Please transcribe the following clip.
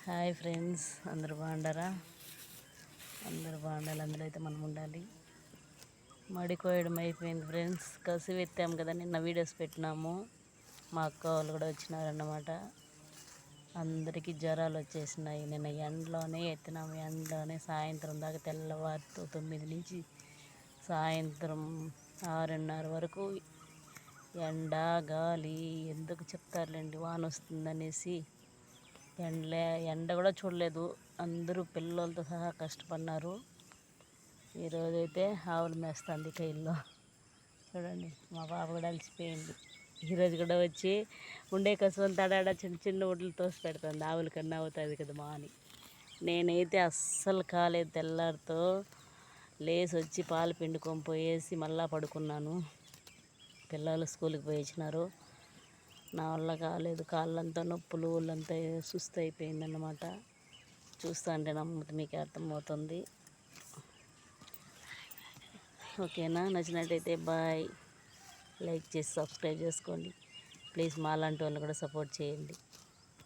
Hi friends, అందరు బాగుండారా? అందరు బాగుండాలి, అందులో అయితే మనం ఉండాలి. మడి కోయడం అయిపోయింది ఫ్రెండ్స్. కసి ఎత్తాం కదా, నిన్న వీడియోస్ పెట్టినాము. మా అక్క వాళ్ళు కూడా వచ్చినారన్నమాట. అందరికీ జ్వరాలు వచ్చేసినాయి. నిన్న ఎండలోనే ఎత్తినాము, ఎండలోనే సాయంత్రం దాకా, తెల్లవారితో 9 నుంచి సాయంత్రం 6:30 వరకు ఎండ గాలి. ఎందుకు చెప్తారులేండి, వాన వస్తుందనేసి. ఎండ కూడా చూడలేదు. అందరూ పిల్లలతో సహా కష్టపడినారు. ఈరోజైతే ఆవులు మేస్తుంది కైల్లో. చూడండి, మా పాప కూడా అలసిపోయింది. ఈరోజు కూడా వచ్చి ఉండే కసువంత ఆడాడ చిన్న చిన్న ఒడ్లు తోసి పెడుతుంది. ఆవుల కన్నా అవుతుంది కదా మా అని. నేనైతే అస్సలు కాలేదు. తెల్లారితో లేసి వచ్చి పాలు పిండుకొని పోయేసి మళ్ళా పడుకున్నాను. పిల్లలు స్కూల్కి పోయి వచ్చినారు. నా వల్ల కాలేదు. కాళ్ళంతా నొప్పులు, ఒళ్ళంతా సుస్థ అయిపోయిందన్నమాట. చూస్తా అంటే నమ్మకం మీకు అర్థమవుతుంది. ఓకేనా? నచ్చినట్టయితే బాయ్. లైక్ చేసి సబ్స్క్రైబ్ చేసుకోండి ప్లీజ్. మా లాంటి వాళ్ళు కూడా సపోర్ట్ చేయండి.